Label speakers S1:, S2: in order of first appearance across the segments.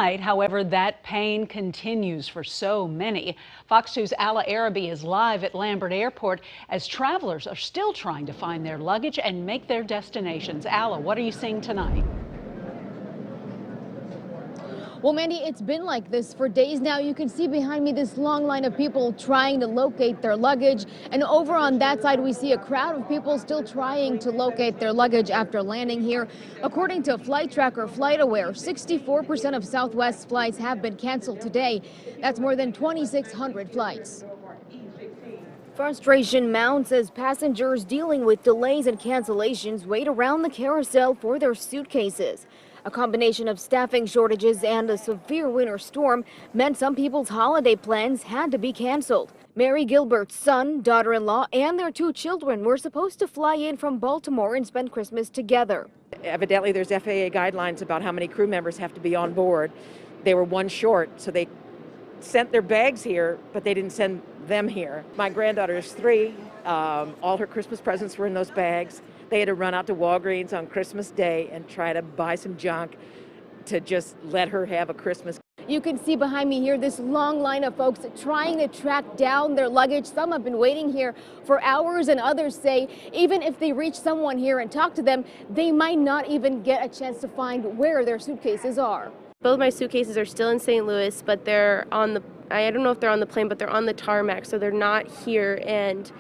S1: tonight. However, that pain continues for so many. Fox 2's Alla Araby is live at Lambert Airport as travelers are still trying to find their luggage and make their destinations. Alla, what are you seeing tonight?
S2: Well, Mandy, it's been like this for days now. You can see behind me this long line of people trying to locate their luggage. And over on that side, we see a crowd of people still trying to locate their luggage after landing here. According to flight tracker FlightAware, 64% of Southwest flights have been canceled today. That's more than 2,600 flights. Frustration mounts as passengers dealing with delays and cancellations wait around the carousel for their suitcases. A combination of staffing shortages and a severe winter storm meant some people's holiday plans had to be canceled. Mary Gilbert's son, daughter-in-law, and their 2 children were supposed to fly in from Baltimore and spend Christmas together.
S3: Evidently, there's FAA guidelines about how many crew members have to be on board. They were 1 short, so they sent their bags here, but they didn't send them here. My granddaughter is 3. All her Christmas presents were in those bags. They had to run out to Walgreens on Christmas Day and try to buy some junk to just let her have a Christmas.
S2: You can see behind me here this long line of folks trying to track down their luggage. Some have been waiting here for hours, and others say even if they reach someone here and talk to them, they might not even get a chance to find where their suitcases are.
S4: Both my suitcases are still in St. Louis, but they're on the, I don't know if they're on the plane, but they're on the tarmac, so they're not here and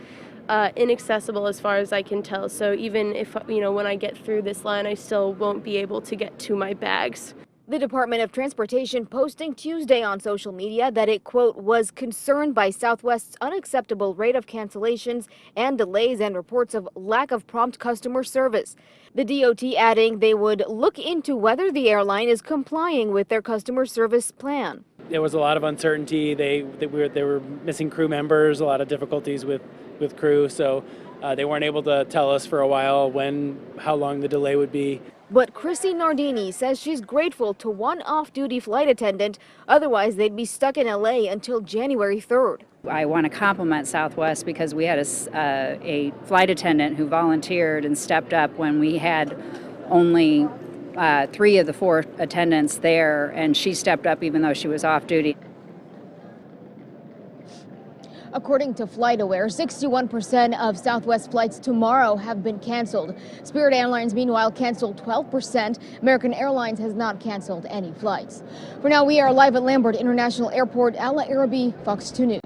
S4: inaccessible as far as I can tell. So even if, when I get through this line, I still won't be able to get to my bags.
S2: The Department of Transportation posting Tuesday on social media that it, quote, was concerned by Southwest's unacceptable rate of cancellations and delays and reports of lack of prompt customer service. The DOT adding they would look into whether the airline is complying with their customer service plan.
S5: There was a lot of uncertainty. They were missing crew members, a lot of difficulties with crew, so they weren't able to tell us for a while how long the delay would be.
S2: But Chrissy Nardini says she's grateful to one off-duty flight attendant. Otherwise, they'd be stuck in LA until January 3rd.
S6: I want to compliment Southwest because we had a flight attendant who volunteered and stepped up when we had only 3 of the 4 attendants there, and she stepped up even though she was off duty.
S2: According to FlightAware, 61% of Southwest flights tomorrow have been canceled. Spirit Airlines, meanwhile, canceled 12%. American Airlines has not canceled any flights. For now, we are live at Lambert International Airport. Alla Araby, Fox 2 News.